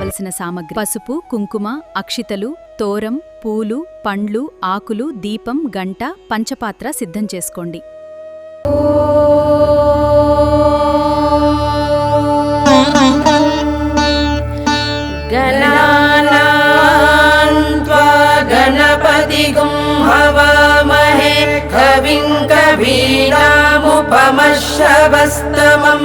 కావలసిన సామగ్రి: పసుపు, కుంకుమ, అక్షితలు, తోరం, పూలు, పండ్లు, ఆకులు, దీపం, గంట, పంచపాత్ర సిద్ధం చేసుకోండి. గణపతిగుం హవామహే కవిం కవీనాముపమశ్రవస్తమం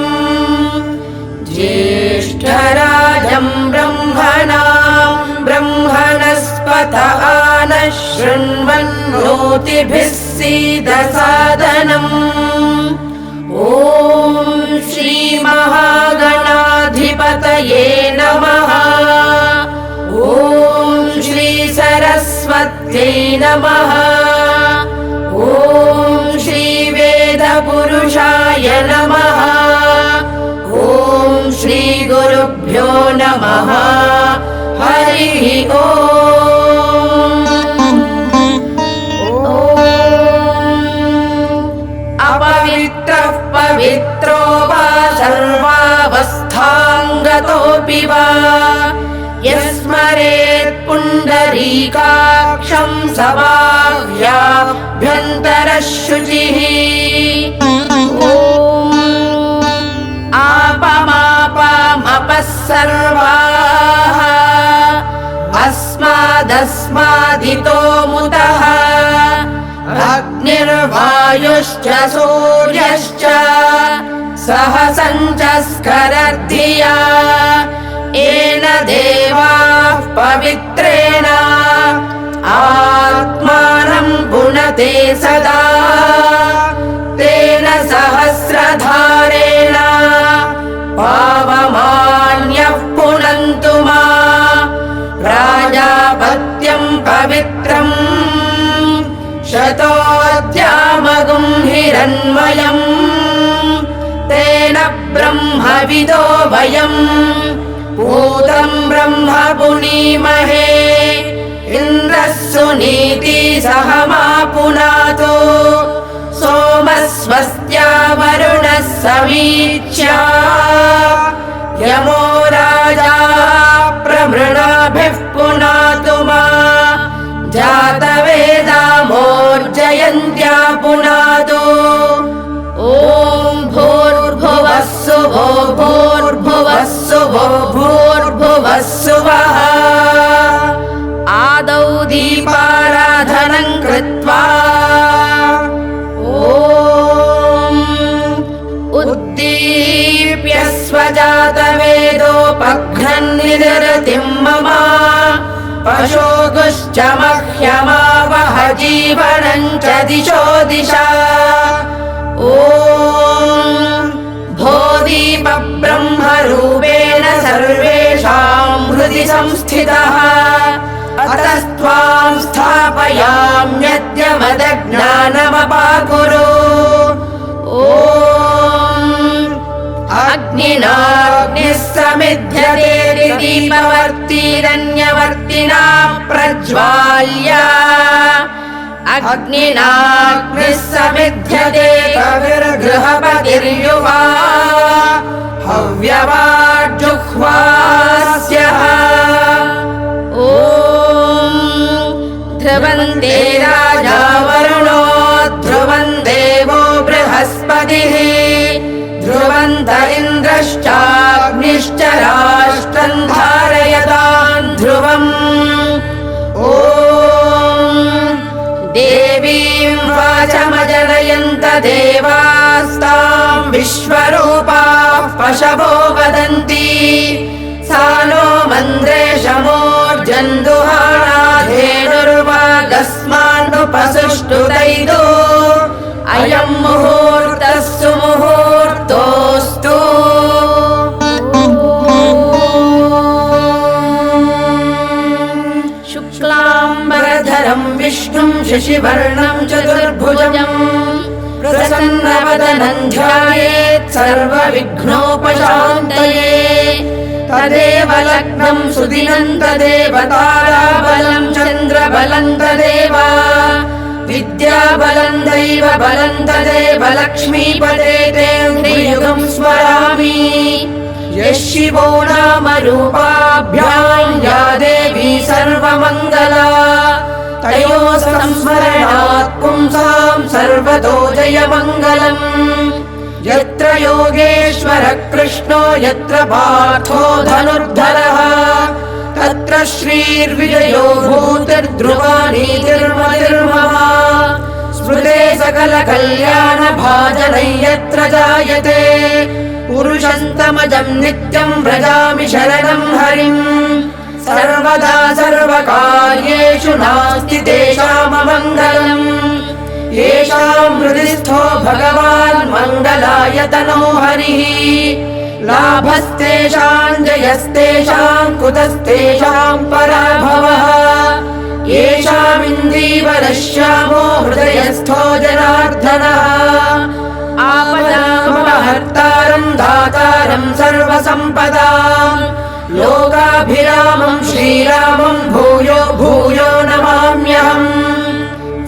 జ్యేష్ఠరాజం బ్రహ్మణాం బ్రహ్మణస్పత ఆనః శృణ్వన్నోతిభిः सीदसादनम् ఓం శ్రీ మహాగణాధిపతయే నమః. ఓం శ్రీ సరస్వత్యై నమః. ఓం శ్రీ వేదపురుషాయ నమః. ఓం శ్రీ గురుభ్యో నమః. హరి ఓం. అపవిత్రః పవిత్రో వా సర్వావస్థాంగతోపి వా యస్మరేత్ పుండరీకాక్షం సబాహ్యాభ్యంతరః శుచిః. ఓం ఆపమాపమపః సర్వాః అస్మాదస్మాదితో ముతః అగ్నిర్వాయుశ్చ సూర్యశ్చ సహ సంచస్కరద్ధియా ఏన దేవాః పవిత్రేణ ఆత్మానం పునతే సదా తేన సహస్రధారేణ పావమాన్యః పునంతు మా ప్రాజాపత్యం పవిత్రం శతోద్యామగుం హిరణ్మయం తేన బ్రహ్మవిదో వయం భూతం బ్రహ్మ పునీమహే ఇంద్రः సునీతి సహ మా పునాతో సోమः స్వస్త్యా వరుణः సమీచ్యా యమో రాజా ప్రమృణాభిః పునాతు మా జాతవేదామోర్జయంత్యా పునాతో. ఓం భూర్భువః శుభో భూర్భువః శుభో భూర్భువః శుభః. ఆదౌ దీపారాధనం కృత్వా ఓం ఉద్దీప్య స్వజాతవేదోపఘ్నన్నిదరతిం మమ పశోగుశ్చ మహ్యమావహ జీవనం చ దిశో దిశా. ఓం భోదీప బ్రహ్మరూపేణ సర్వేషాం హృది సంస్థితః అతస్త్వాం స్థాపయామ్యద్య మదజ్ఞానమపాకురు. ఓం అగ్నినాగ్నిః సమిధ్యతే దీపవర్తిరన్యవర్తినా ప్రజ్వాల్య అగ్నినాగ్నిః సమిధ్యతే గృహపతిర్యువా హవ్యవాజుహ్వాస్యః. ఓం ధ్రువంతే రాజా వరుణో ధ్రువం దేవో బృహస్పతిః ధ్రువంత ఇంద్రశ్చాగ్నిశ్చ రాష్ట్రం ధారయతాన్ ధ్రువం. ఓం దేవీం వాచమజనయంత దేవాస్తాం విశ్వరూపాః పశవో వదంతి సా నో మంద్రేషమోర్జందుహానాధేనుర్వాగస్మాన్నుపసుష్టుతైదో అయం ముహూర్తః సుముహూర్తోస్తు. శుక్లాంబరధరం విష్ణుం శశివర్ణం చతుర్భుజం ప్రసన్నవదనం ధ్యాయేత్ సర్వవిఘ్నోపశాంతయే. తదేవ లగ్నం సుదినం తదేవ తారాబలం చంద్రబలం తదేవ విద్యాబలం దైవ బలం తదేవ లక్ష్మీపదే తే యుగం స్మరామి. यः शिवो नाम रूपाभ्याम् या देवी सर्वमङ्गला तयोः संस्मरणात् पुंसाम् सर्वतो जयमङ्गलम् यत्र योगेश्वरः कृष्णो यत्र पार्थो धनुर्धरः तत्र श्रीर्विजयो भूतिर्ध्रुवा नीतिर्मतिर्मम स्मृते सकलकल्याणभाजनै यत्र जायते पुरुषन्तमजम् नित्यम् व्रजामि शरणम् हरिम् सर्वदा सर्वकार्येषु नास्ति तेषाममङ्गलम् येषाम् हृदिस्थो भगवान् मङ्गलायतनो हरिः लाभस्तेषाम् जयस्तेषाम् कुतस्तेषाम् पराभवः येषामिन्द्रीवरश्यामो हृदयस्थो जनार्दनः आपदामपहर्तारम् दातारम् सर्वसम्पदाम् लोकाभिरामम् श्रीरामम् भूयो भूयो नमाम्यहम्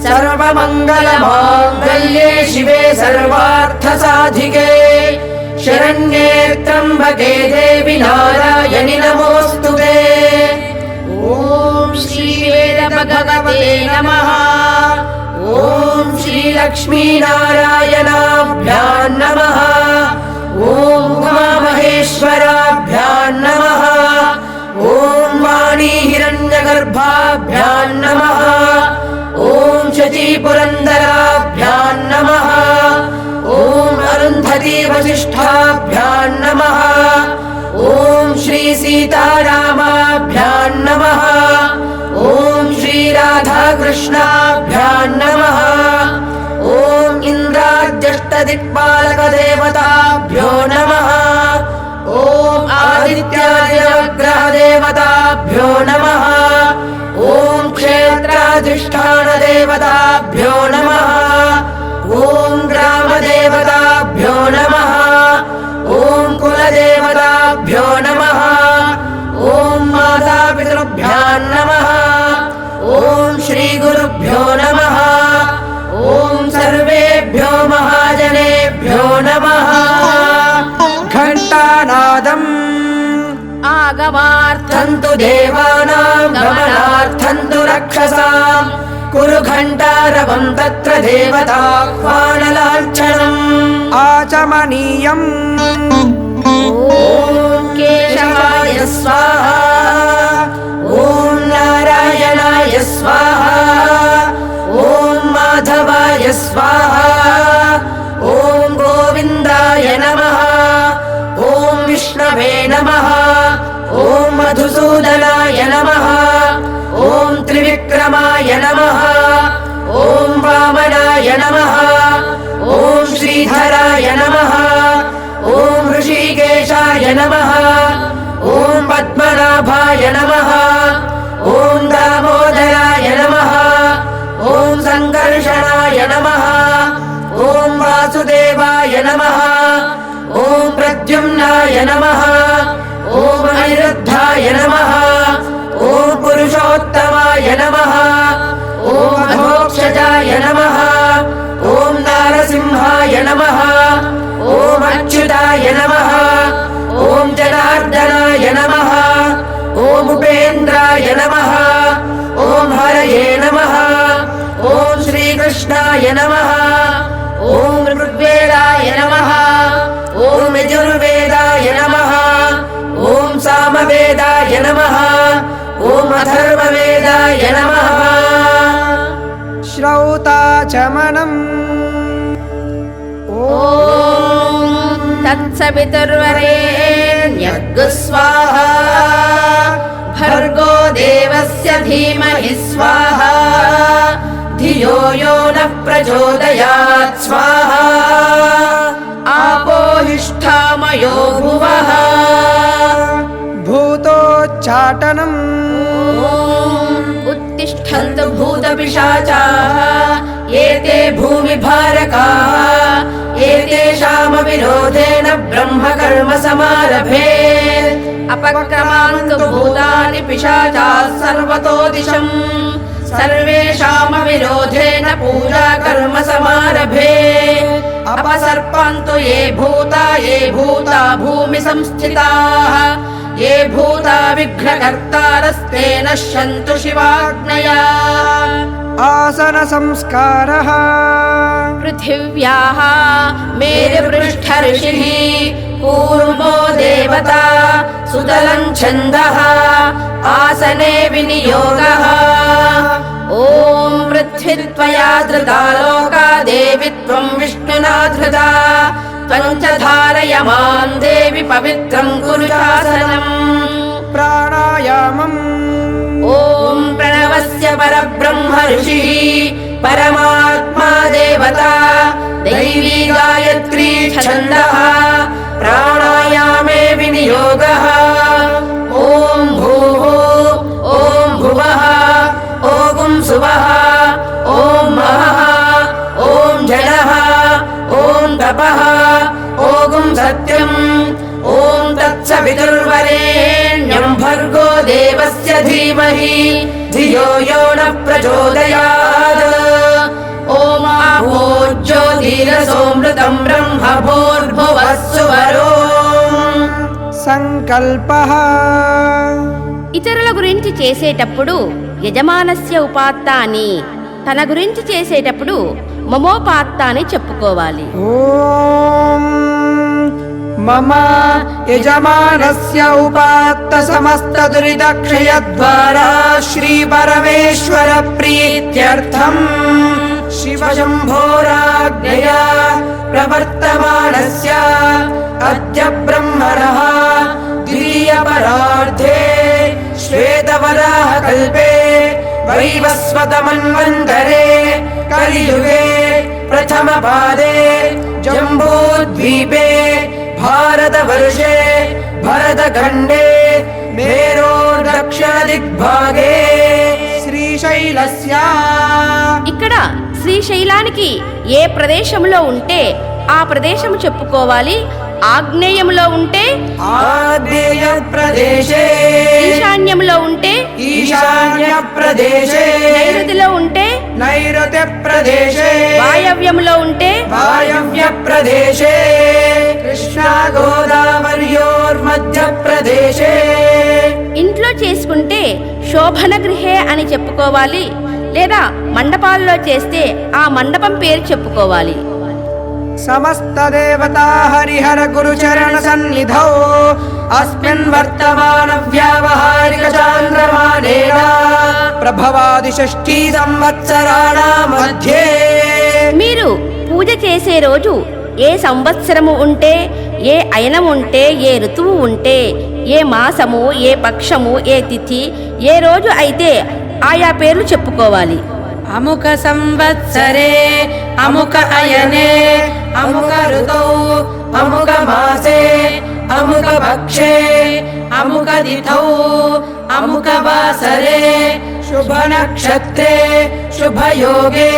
सर्वमङ्गलमाङ्गल्ये शिवे सर्वार्थसाधिके शरण्ये त्र्यम्बके देवि नारायणि नमोऽस्तुते ॐ श्रीवेदभगवते नमः ॐ श्रीलक्ष्मीनारायणाभ्याम् नमः ॐ उमामहेश्वराभ्याम् नमः ॐ वाणीहिरण्यगर्भाभ्याम् नमः ॐ शचीपुरन्दराभ्याम् नमः ॐ अरुन्धती वसिष्ठाभ्याम् नमः ॐ श्रीसीतारामाभ्याम् नमः ॐ श्रीराधाकृष्णाभ्याम् नमः ॐ इन्द्राद्यष्टदिक्पालकदेवताभ्यो नमः ॐ आदित्यादिनवग्रहदेवताभ्यो नमः ॐ क्षेत्राधिष्ठानदेवताभ्यो नमः ॐ ग्रामदेवताभ्यो नमः ॐ कुलदेवताभ्यो नमः ॐ मातापितृभ्याम् नमः ॐ श्रीगुरुभ्यो नमः ॐ सर्वेभ्यो महाजनेभ्यो नमः घण्टानादम् आगमार्थन्तु देवानाम् गमनार्थन्तु रक्षसाम् कुरु घण्टारवम् तत्र देवताह्वानलाञ्छनम् आचमनीयम् ॐ केशवाय स्वाहा ॐ नारायणाय स्वाहा ॐ माधवाय स्वाहा ॐ गोविन्दाय नमः ॐ विष्णवे नमः ॐ मधुसूदनाय नमः ॐ त्रिविक्रमाय नमः ॐ वामनाय नमः ॐ श्रीधराय नमः ॐ ऋषिकेशाय नमः ॐ पद्मनाभाय नमः ॐ दामोदराय नमः ॐ सङ्कर्षणाय नमः ॐ वासुदेवाय नमः ॐ प्रद्युम्नाय नमः ॐ अनिरुद्धाय नमः ॐ पुरुषोत्तमाय नमः ॐ अधोक्षजाय नमः ॐ नारसिंहाय नमः ॐ अच्युताय नमः ॐ जनार्दनाय नमः ॐ उपेन्द्राय नमः ॐ हरये नमः ॐ श्रीकृष्णाय नमः ॐ ऋग्वेदाय नमः ॐ यजुर्वेदाय नमः ॐ सामवेदाय नमः ॐ अथर्ववेदाय नमः श्रौताचमनम् ॐ तत्सवितुर्वरेण्यर्गः स्वाहा भर्गो देवस्य धीमहि स्वाहा धियो यो नः प्रचोदयात् स्वाहा आपो हिष्ठामयो भुवः भूतोच्चाटनम् उत्तिष्ठन्तु भूतपिशाचाः एते भूमिभारकाः एतेषामविरोधेन ब्रह्मकर्म समारभे अपक्रमान्तु भूतानि पिशाचाः सर्वतो दिशम् सर्वेषामविरोधेन पूजा कर्म समारभे अपसर्प पान्तु ये भूता भूमि संस्थिताः ये भूता विघ्नकर्तारस्ते नश्यन्तु शिवाग्नया आसन संस्कारः पृथिव्याः मेरुपृष्ठऋषिः कूर्मो देवता सुतलं छन्दः आसने विनियोगः ॐ पृथ्वी त्वया धृता लोका देवि त्वं विष्णुना धृता त्वं च धारयमां देवि पवित्रं कुरु शासनम् प्राणायामम् ॐ प्रणवस्य परब्रह्म ऋषिः परमात्मा देवता दैवी गायत्री छन्दः प्राणायामे विनियोगः ॐ भूः ॐ भुवः ॐ सुवः ॐ महः ॐ जलः ॐ तपः ॐ सत्यम् ॐ तत्सवितुर्वरेण्यं भर्गो देवस्य धीमहि धियो यो न प्रचोदयात् ॐ आपो ज्योतिरसोऽमृतं ब्रह्म भूर्भुवः सुवरो సంకల్పః ఇతరుల గురించి చేసేటప్పుడు యజమానస్య ఉపాత్త అని, తన గురించి చేసేటప్పుడు మమోపాత్త అని చెప్పుకోవాలి. ఓం మమ యజమానస్య ఉపాత్త సమస్త దురితక్షయ ద్వారా శ్రీ పరమేశ్వర ప్రీత్యర్థం శివ శంభోరాజ్ఞయా ప్రవర్తమానస్య అద్య బ్రహ్మణః ద్వితీయ పరార్థే శ్వేతవరాహ కల్పే వైవస్వత మన్వంతరే కలియుగే ప్రథమ పాదే జంబూద్వీపే భారతవర్షే భరతఖండే మేరోర్ దక్షిణ దిగ్భాగే శ్రీశైలస్య. ఇక్కడ శ్రీశైలానికి ఏ ప్రదేశంలో ఉంటే ఆ ప్రదేశం చెప్పుకోవాలి. ఆగ్నేయంలో ఉంటే ఆగ్నేయ ప్రదేశే, ఈశాన్యంలో ఉంటే ఈశాన్య ప్రదేశే, నైరుతిలో ఉంటే నైరుతి ప్రదేశే, వాయవ్యంలో ఉంటే వాయవ్య ప్రదేశే, కృష్ణా గోదావర్యోర్మధ్య ప్రదేశే. ఇంట్లో చేసుకుంటే శోభన గృహే అని చెప్పుకోవాలి, లేదా మండపాల్లో చేస్తే ఆ మండపం పేరు చెప్పుకోవాలి. సమస్త దేవతా హరిహర గురు చరణ సన్నిధౌ అస్మిన్ వర్తమాన వ్యావహారిక చాంద్రమానేన ప్రభవాది షష్ఠీ సంవత్సరాణ మధ్యే. మీరు పూజ చేసే రోజు ఏ సంవత్సరము ఉంటే, ఏ అయనం ఉంటే, ఏ ఋతువు ఉంటే, ఏ మాసము, ఏ పక్షము, ఏ తిథి, ఏ రోజు అయితే ఆయా పేర్లు చెప్పుకోవాలి. అముక సంవత్సరే అముక అయనే అముక ఋతౌ అముక మాసే అముక పక్షే అముక తిథౌ అముక వాసరే శుభ నక్షత్రే శుభయోగే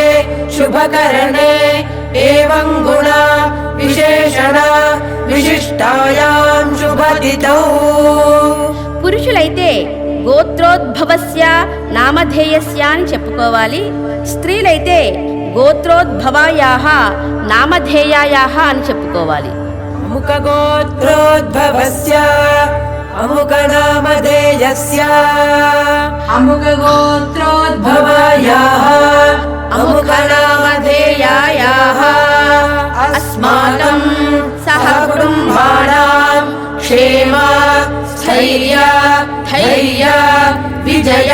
శుభకరణే ఏవం గుణ విశేషణ విశిష్టాయాం శుభతిథౌ. పురుషులైతే గోత్రోద్భవస్య నామధేయస్య అని చెప్పుకోవాలి. స్త్రీలైతే గోత్రోద్భవాయాః నామధేయాయాః అని చెప్పుకోవాలి. అముక గోత్రోద్భవస్య అముక నామధేయస్య అముక గోత్రోద్భవాయాః అముక నామధేయాయాః అస్మాకం సహ కుటుంబానాం క్షేమ స్థైర్య ధైర్య విజయ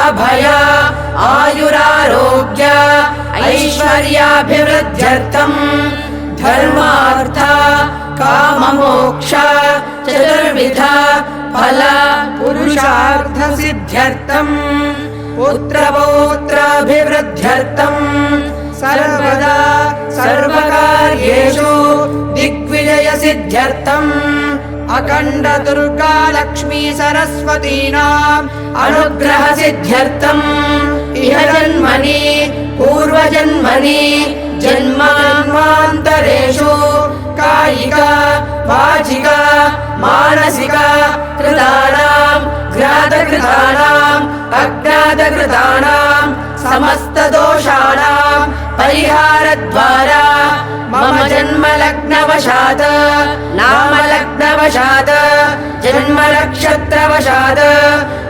అభయ ఆయురారోగ్య ఐశ్వర్యాభివృద్ధ్యర్థం ధర్మార్థ కామమోక్ష చతుర్విధ ఫల పురుషార్థ సిద్ధ్యర్థం పుత్రపౌత్రాభివృద్ధ్యర్థం సర్వదా సర్వకార్యేషు దిగ్విజయ సిద్ధ్యర్థం అఖండ దుర్గా లక్ష్మీ సరస్వతీనాం అనుగ్రహ సిద్ధ్యర్థం ఇహ జన్మని పూర్వజన్మని జన్మాంతరేషు కాయిక వాచిక మానసిక కృతానాం జ్ఞాతకృతానాం అజ్ఞాతకృతానాం సమస్త దోషానాం పరిహార ద్వారా మమ जन्मलग्नवशात् नामलग्नवशात् जन्मनक्षत्रवशात्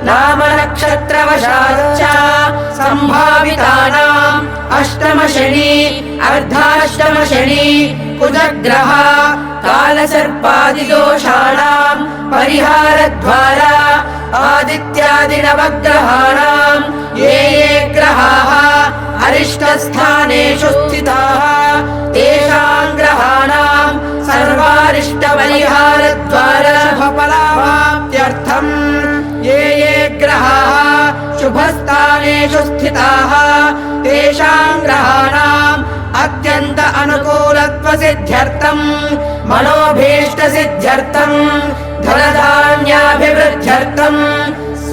नामनक्षत्रवशाच्च सम्भावितानाम् अष्टमशनि अर्धाष्टमशनि कुजग्रह कालसर्पादिदोषाणाम् परिहारद्वारा आदित्यादिनवग्रहाणाम् ये ग्रहाः अरिष्टस्थानेषु स्थिताः तेषाम् ग्रहाणाम् सर्वारिष्टपरिहारद्वारा शुभफलाप्त्यर्थम् ये ग्रहाः शुभस्थानेषु स्थिताः तेषाम् ग्रहाणाम् अत्यन्त अनुकूलत्वसिद्ध्यर्थम् मनोभीष्टसिद्ध्यर्थम् धनधान्याभिवृद्ध्यर्थम्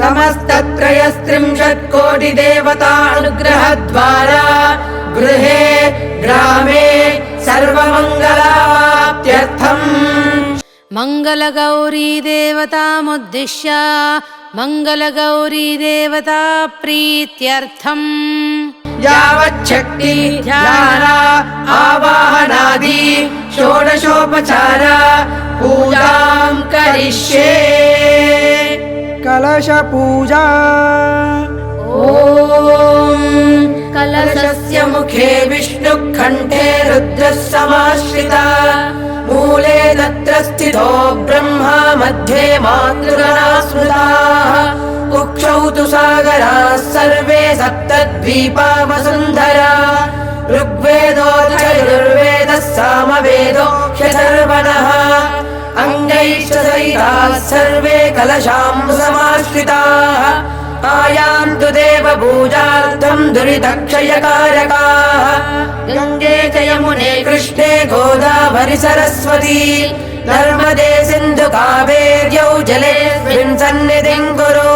समस्तत्रयस्त्रिंशत्कोटिदेवतानुग्रहद्वारा गृहे ग्रामे सर्वमङ्गलाप्त्यर्थम् मंगलगौरी देवतामुद्दिश्य मंगलगौरी देवता प्रीत्यर्थम् यावच्छक्ति ध्यान आवाहनादि षोडशोपचार पूजां करिष्ये। कलशपूजा ॐ कलशस्य मुखे विष्णुकण्ठे रुद्रः समाश्रिता मूले तत्र स्थितो ब्रह्मा मध्ये मातृगणा स्मृताः कुक्षौ तु सागराः सर्वे सप्तद्वीपा वसुन्धरा ऋग्वेदोऽथर्ववेदः सामवेदो ह्यथर्वणः अङ्गैश्च सहिताः सर्वे कलशाम्बुसमाश्रिताः आयान्तु देवपूजार्थम् दुरितक्षयकारकाः गङ्गे च यमुने कृष्णे गोदावरि सरस्वती नर्मदे सिन्धु कावेर्यौ जलेऽस्मिन् सन्निधिं कुरु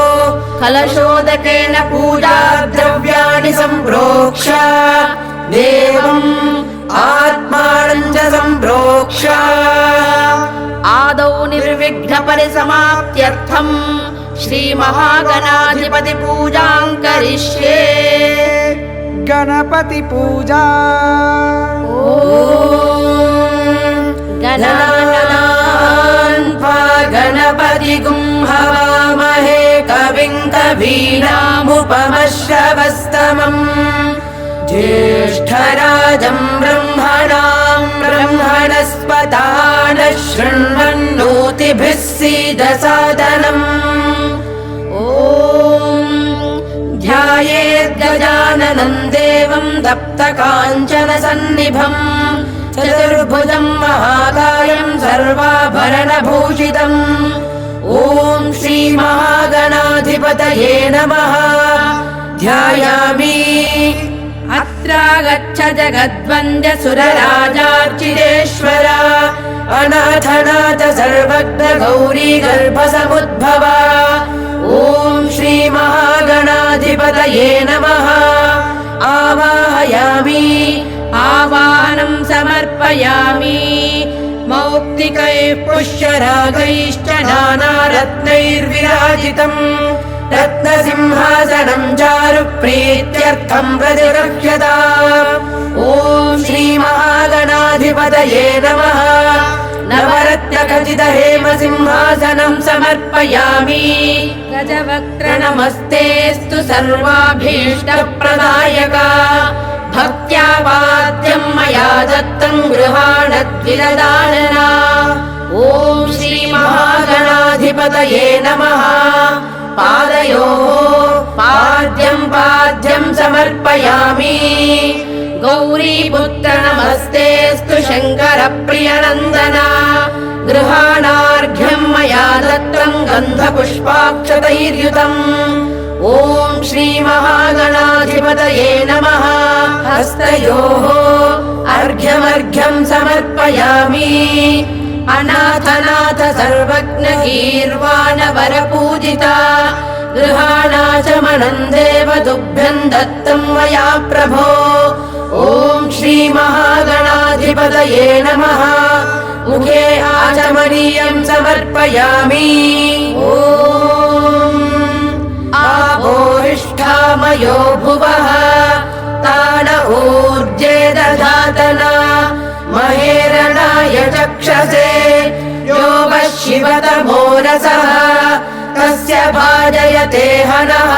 कलशोदकेन पूजा द्रव्याणि सम्प्रोक्ष्य देवम् आत्मानं च सम्प्रोक्ष्य आदौ निर्विघ्नपरिसमाप्त्यर्थम् श्रीमहागणाधिपतिपूजां करिष्ये। गणपति पूजा गणानान्त्वा गणपतिगुं हवामहे कविं कवीनामुपमश्रवस्तमम् ज्येष्ठराजं ब्रह्मणां ब्रह्मणस्पतान शृण्वन्नोतिभिः सीदसादनम् ॐ ध्यायेद्गजाननं देवं तप्तकाञ्चनसन्निभम् चतुर्भुजं महाकायं सर्वाभरणभूषितम् ॐ श्रीमहागणाधिपतये नमः ध्यायामि। अत्रागच्छ जगद्वन्द्य सुरराजार्चितेश्वर अनाथनाथ सर्वज्ञ गौरी गर्भसमुद्भव ॐ श्रीमहागणाधिपतये नमः आवाहयामि आवाहनं समर्पयामि मौक्तिकैः पुष्यरागैश्च नानारत्नैर्विराजितम् रत्नसिंहासनं चारुप्रीत्यर्थं प्रतिगृह्यता ॐ श्रीमहागणाधिपतये नमः नवरत्नखचितहेमसिंहासनं समर्पयामि गजवक्त्र नमस्तेऽस्तु सर्वाभीष्टप्रदायक भक्त्या वाद्यं मया दत्तं गृहाणद्विरदानना ॐ श्रीमहागणाधिपतये नमः पादयोः पाद्यं समर्पयामि गौरीपुत्र नमस्तेऽस्तु शङ्करप्रियनन्दना गृहाणार्घ्यं मया दत्तं गन्धपुष्पाक्षतैर्युतम् ॐ श्रीमहागणाधिपतये नमः हस्तयोः अर्घ्यमर्घ्यं समर्पयामि अनाथनाथ सर्वज्ञ गीर्वाणवरपूजिता गृहाणाचमनं देव तुभ्यं दत्तं मया प्रभो ॐ श्रीमहागणाधिपतये नमः मुखे आचमनीयं समर्पयामि ॐ आपोहिष्ठामयो भुवः तान ऊर्जे दधातना महे तस्मै चक्षसे यो वः शिवतमो रसः तस्य भाजयते हनः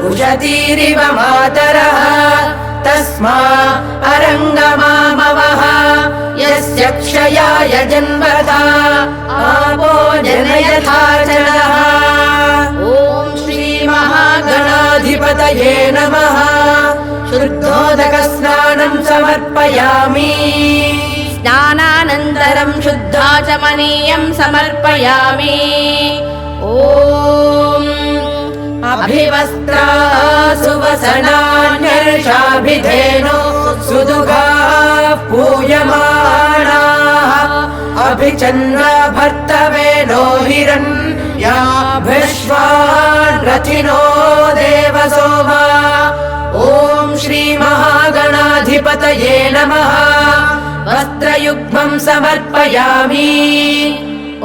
उशतीरिव मातरः तस्मा अरङ्गमामवः यस्य क्षयाय जन्मता आपो जनयथाचलः ॐ श्रीमहागणाधिपतये नमः शुद्धोदकस्नानं समर्पयामि स्नानानन्तरं शुद्धाचमनीयं समर्पयामि ॐ अभिवस्त्रा सुवसनान्यर्षाभिधेनो सुदुघाः पूयमानाः अभिचन्द्रा भर्तवेनो हिरण्याभिश्वान् रथिनो देवसोमा ॐ श्रीमहागणाधिपतये नमः वस्त्रयुग्मं समर्पयामि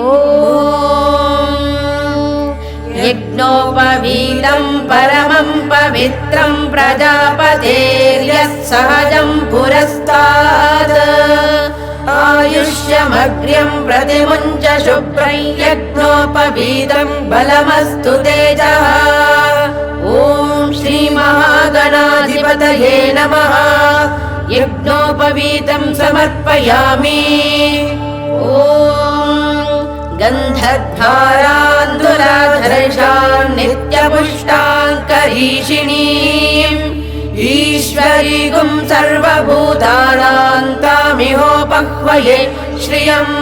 ॐ यज्ञोपवीतं परमं पवित्रं प्रजापतेर्यः सहजं पुरस्तात् आयुष्यमग्र्यं प्रतिमुञ्च शुभ्रं यज्ञोपवीतं बलमस्तु तेजः ॐ श्रीमहागणाधिपतये नमः यज्ञोपवीतं समर्पयामि ॐ गन्धद्वारान्दुराधर्षान् नित्यपुष्टाङ्करीषिणीम् ईश्वरीगुं सर्वभूतानां तामिहोपह्वये श्रियम्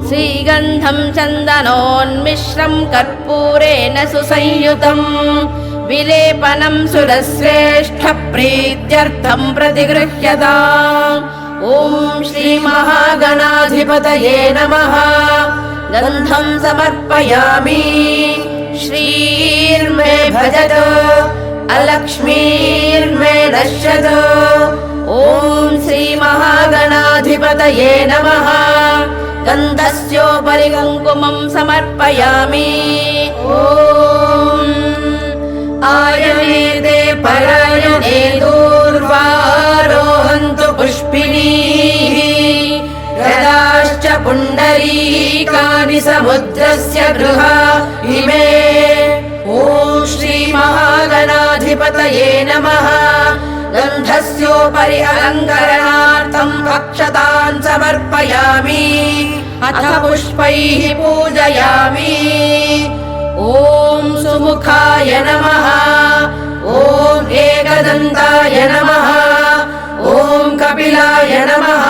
श्रीगन्धं चन्दनोन्मिश्रं कर्पूरेण सुसंयुतं विलेपनं सुरश्रेष्ठप्रीत्यर्थं प्रतिगृह्यताम् ॐ श्रीमहागणाधिपतये नमः गन्धं समर्पयामि श्रीर्मे भजतु अलक्ष्मीर्मे नश्यतु ॐ श्रीमहागणाधिपतये नमः गन्धस्योपरि कुङ्कुमं समर्पयामि ॐ आयनेते परायणे दूर्वारोहन्तु पुष्पिणीः रथाश्च पुण्डरीकानि समुद्रस्य गृहा इमे ॐ श्रीमहागणाधिपतये नमः गन्धस्योपरि अलङ्करणार्थम् अक्षतान् समर्पयामि अथ पुष्पैः पूजयामि ॐ सुमुखाय नमः ॐ एकदन्ताय नमः ॐ कपिलाय नमः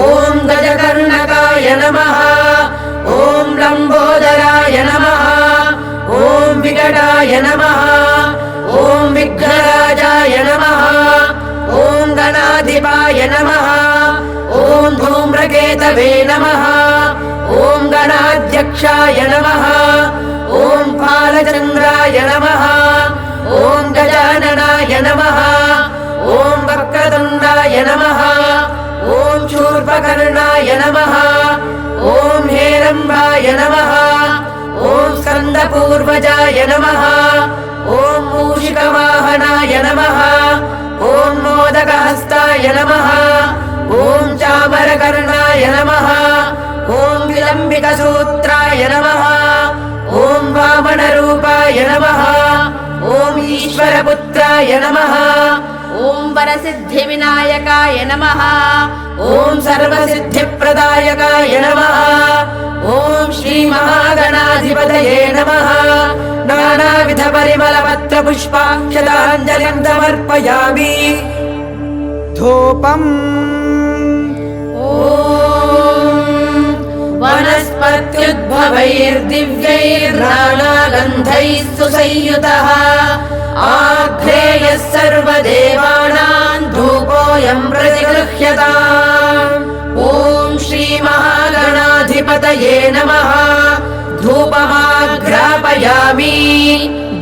ॐ गजकर्णकाय नमः ॐ लम्बोदराय नमः ॐ विकटाय नमः ॐ विघ्नराजाय नमः ॐ गणाधिपाय नमः ॐ धूम्रकेतवे नमः ॐ गणाध्यक्षाय नमः ॐ फालचन्द्राय नमः ॐ गजाननाय नमः ॐ वक्रतुण्डाय नमः ॐ शूर्पकर्णाय नमः ॐ हेरम्बाय नमः ॐ स्कन्दपूर्वजाय नमः ॐ मूषिकवाहनाय नमः ॐ मोदकहस्ताय नमः ॐ चामरकर्णाय नमः ॐ विलम्बिकसूत्राय नमः ॐ वामनरूपाय नमः ॐ ईश्वरपुत्राय नमः ॐ वरसिद्धिविनायकाय नमः ॐ सर्वसिद्धिप्रदायकाय नमः ॐ श्रीमहागणाधिपतये नमः नानाविधपरिमलपत्रपुष्पाक्षताञ्जलिं समर्पयामि धूपम् वनस्पत्युद्भवैर्दिव्यैर्नानागन्धैः सुसंयुतः आघ्रेयः सर्वदेवानां धूपोऽयं प्रतिगृह्यताम् ॐ श्रीमहागणाधिपतये नमः धूपमाघ्रापयामि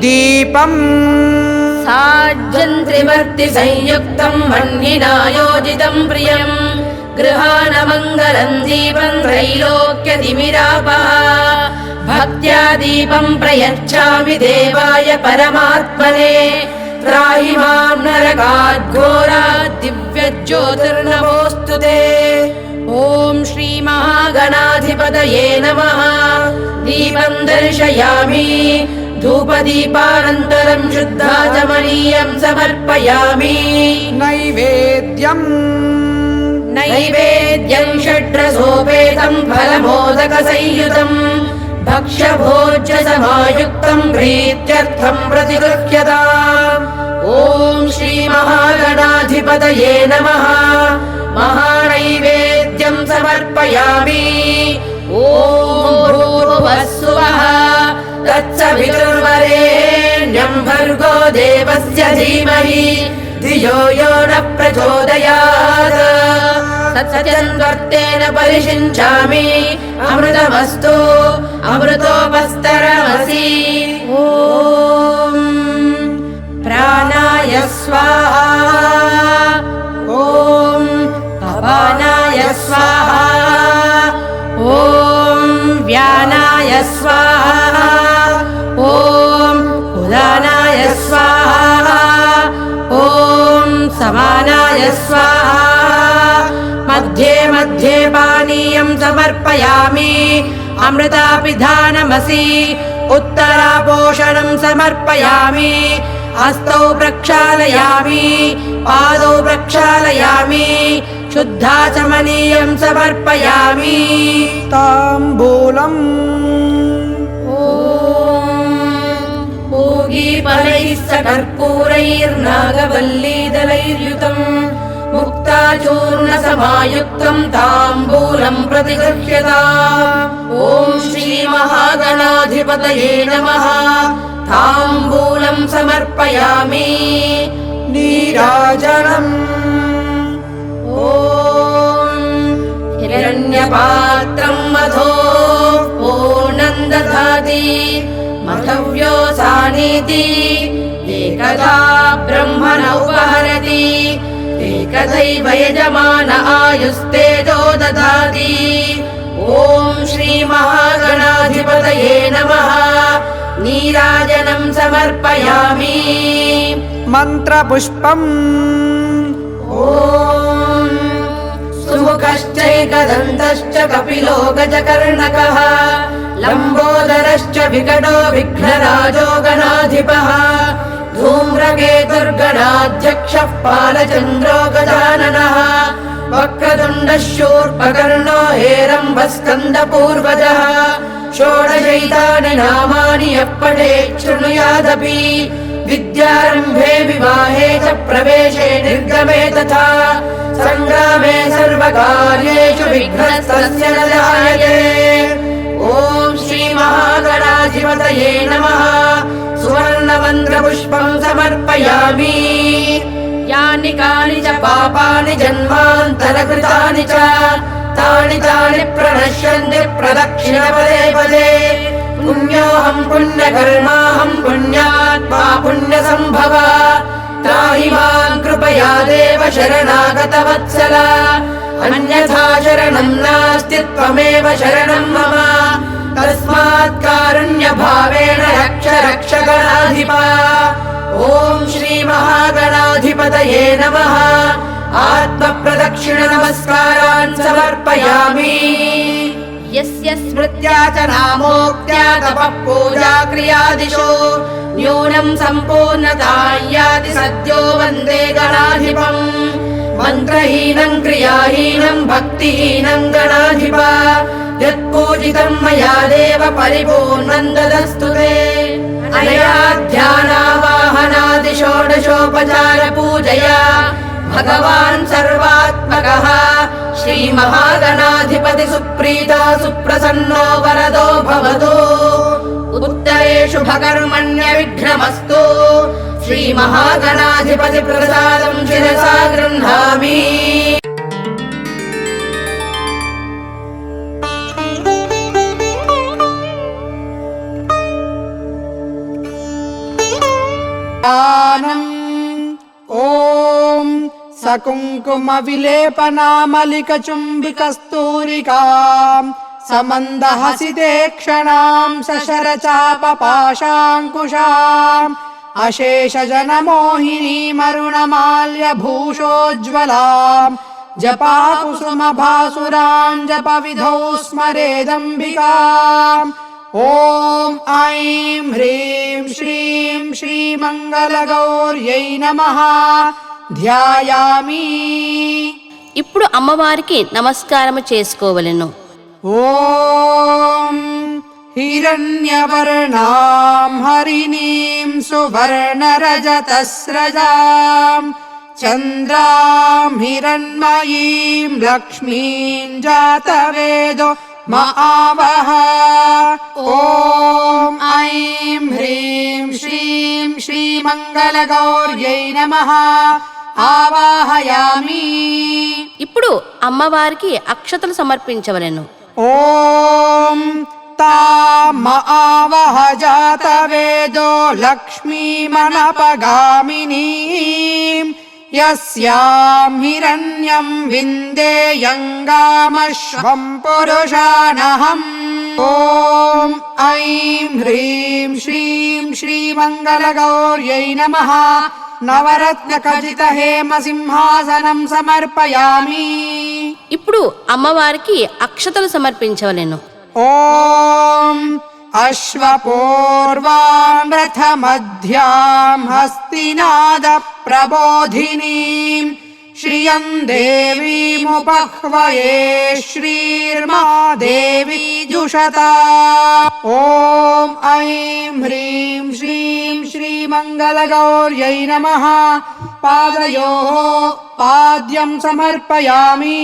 दीपम् साज्यं त्रिवर्ति संयुक्तं मह्निना योजितं प्रियम् गृहाणमङ्गलं दीपं त्रैलोक्यतिमिरापः भक्त्या दीपं प्रयच्छामि देवाय परमात्मने त्राहि मां नरकाद्घोरात् दिव्यज्योतिर्नमोऽस्तु ते ॐ गणाधिपतये नमः दीपं दर्शयामि धूपदीपानन्तरं शुद्धाचमनीयं समर्पयामि नैवेद्यं षड्रसोपेतं फलमोदकसंयुतं भक्ष्यभोज्यसमायुक्तं प्रीत्यर्थं प्रतिगृह्यताम् ॐ श्रीमहागणाधिपतये नमः महानैवेद्यं समर्पयामि ॐ भूर्भुवस्सुवः तत्सवितुर्वरेण्यं भर्गो देवस्य धीमहि धियो यो न प्रचोदयात् सत्यन्वर्तेन परिषिञ्चामि अमृतमस्तु अमृतोपस्तरमसि ॐ प्राणाय स्वाहा ॐ अपानाय स्वाहा ॐ व्यानाय स्वाहा ॐ उदानाय स्वाहा ॐ समानाय स्वाहा मध्ये मध्ये पानीयं समर्पयामि अमृतापिधानमसि उत्तरापोषणं समर्पयामि हस्तौ प्रक्षालयामि पादौ प्रक्षालयामि शुद्धाचमनीयं समर्पयामि ताम्बूलम् पूगीफलैः सकर्पूरैर्नागवल्लीदलैर्युतम् मुक्ताचूर्णसमायुक्तं ताम्बूलं प्रतिगृह्यताम् ॐ श्रीमहागणाधिपतये नमः ताम्बूलं समर्पयामि नीराजनम् ॐ हिरण्यपात्रं मधो पूर्णं दधाति मधव्योऽसानीति एकदा ब्रह्मण उपहरति एकदैव यजमान आयुस्तेजो ददाति ॐ श्रीमहागणाधिपतये नमः नीराजनं समर्पयामि मन्त्रपुष्पम् ॐ सुमुखश्चैकदन्तश्च कपिलो गजकर्णकः लम्बोदरश्च विकटो विघ्नराजो गणाधिपः धूम्रकेतुर्गणाध्यक्षः पालचन्द्रो गजाननः वक्रतुण्डः शूर्पकर्णो हेरम्बस्कन्दपूर्वजः षोडशैतानि नामानि यः पठेत् शृणुयादपि विद्यारम्भे विवाहे च प्रवेशे निर्गमे तथा सङ्ग्रामे सर्वकार्येषु विघ्नस्तस्य न जायते ॐ श्रीमहागणाधिपतये नमः सुवर्णमन्त्रपुष्पं समर्पयामि यानि कानि च पापानि जन्मान्तरकृतानि च तानि तानि प्रणश्यन्ति प्रदक्षिणपदे पदे पुण्योऽहं पुण्यकर्माहं पुण्यात्मा पुण्यसम्भव त्राहि मां कृपया देव शरणागतवत्सल अन्यथा शरणं नास्ति त्वमेव शरणं मम तस्मात् कारुण्यभावेन रक्ष रक्ष गणाधिप ॐ श्रीमहागणाधिपतये नमः आत्मप्रदक्षिणनमस्कारान् समर्पयामि यस्य स्मृत्या च नामोक्त्या तपः पूजा क्रियादिषु न्यूनं सम्पूर्णता याति सद्यो वन्दे गणाधिपम् मन्त्रहीनं क्रियाहीनं भक्तिहीनं गणाधिप यत्पूजितं मया देव परिपूर्णं ददस्तु ते अनया ध्यानावाहनादि षोडशोपचार पूजया भगवान् सर्वात्मकः श्रीमहागणाधिपति सुप्रीतो सुप्रसन्नो वरदो भवतु उत्तरेषु भकर्मण्य विघ्नमस्तु श्रीमहागणाधिपति प्रसादं शिरसा गृह्णामि ॐ सकुङ्कुमविलेपनामलिकचुम्बिकस्तूरिकाम् समन्दहसिते क्षणां सशरचापपाशाङ्कुशाम् अशेषजनमोहिनीमरुणमाल्यभूषोज्ज्वलाम् जपाकुसुमभासुरान् जपविधौ स्मरेदम्बिकाम् ॐ ऐं ह्रीं श्रीं श्रीमङ्गलगौर्यै नमः ध्यायामि। ఇప్పుడు అమ్మవారికి నమస్కారము చేసుకోవలెను. ॐ हिरण्यवर्णां हरिणीं सुवर्णरजतस्रजां चन्द्रां हिरण्मयीं लक्ष्मीं जातवेदो म आवह ॐ ऐं ह्रीं श्रीं श्रीमङ्गलगौर्यै नमः ఆవాహయామి। ఇప్పుడు అమ్మవారికి అక్షతలు సమర్పించవలెను. ఓం తామ ఆవహ జాతవేదో లక్ష్మీమనపగామినీం యస్యాం హిరణ్యం విందేయంగామశ్వం పురుషానహం ఓం ఐం హ్రీం శ్రీం శ్రీమంగళగౌర్యై నమః నవరత్న ఖచిత హేమ సింహాసనం సమర్పయామి। ఇప్పుడు అమ్మవారికి అక్షతలు సమర్పించవలెను. ఓం అశ్వపూర్వాం రథమధ్యాం హస్తినాద ప్రబోధినీం శ్రియం దేవీముపహ్వయే శ్రీర్మా దేవీ జుషతా ఓం ఐం హ్రీం శ్రీం శ్రీమంగళగౌర్యై నమః పాదయోః పాద్యం సమర్పయామి।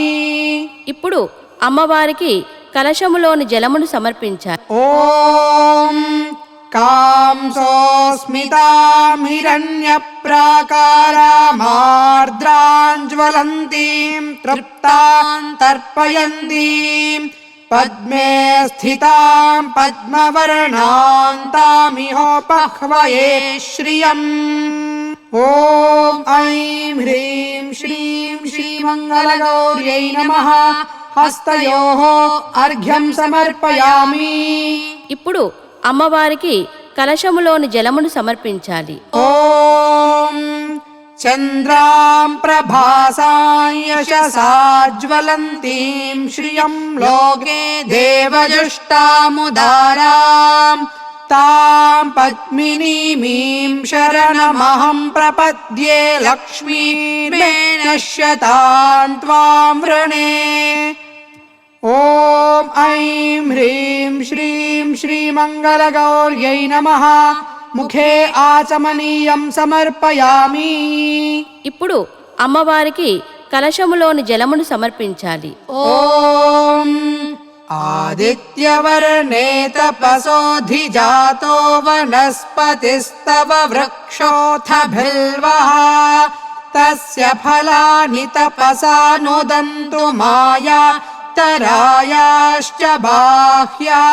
ఇప్పుడు అమ్మవారికి కలశములోని జలమును సమర్పించాలి. ఓం కాంసోస్మితాం హిరణ్యప్రాకారామార్ద్రాంజ్వలంతీం తృప్తాం తర్పయంతీం పద్మే స్థితాం పద్మవర్ణాం తామిహోపహ్వయే శ్రియం ఓం ఐం హ్రీం శ్రీం శ్రీమంగళగౌర్యై నమః హస్తయోః అర్ఘ్యం సమర్పయామి। ఇప్పుడు అమ్మవారికి కలశములోని జలమును సమర్పించాలి. ఓం చంద్రాం ప్రభాసాం యశసాజ్వలంతీం శ్రియం లోకే దేవజుష్టాముదారాం తాం పద్మినీమీం శరణమహం ప్రపద్యే లక్ష్మీమే నశ్యతాం త్వాం వృణే ఓం ఐం హ్రీం శ్రీం శ్రీమంగళగౌర్యై నమః ముఖే ఆచమనీయం సమర్పయామి। ఇప్పుడు అమ్మవారికి కలశములోని జలమును సమర్పించాలి. ఓం ఆదిత్యవర్ణే తపసోధిజాతో వనస్పతిస్తవ వృక్షోథ బిల్వః తస్య ఫలాని తపసా నుదంతు మాయా తరాయాశ్చ బాహ్యా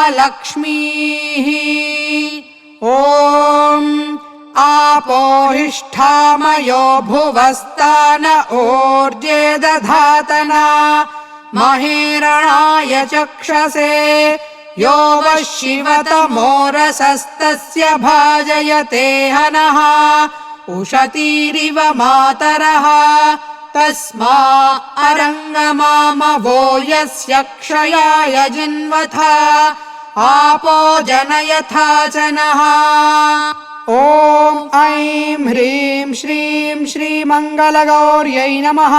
అలక్ష్మీః ఓం ఆపోహిష్ఠామయో భువస్తాన ఊర్జే దధాతనా మహేరణాయ చక్షసే యో వః శివతమోరసస్తస్య భాజయతే హనః ఉషతీరివ మాతరః తస్మా అరంగమామవో యస్య క్షయాయ జిన్వథ ఆపో జనయథా జనః ఓం ఐం హ్రీం శ్రీం శ్రీమంగళగౌర్యై నమః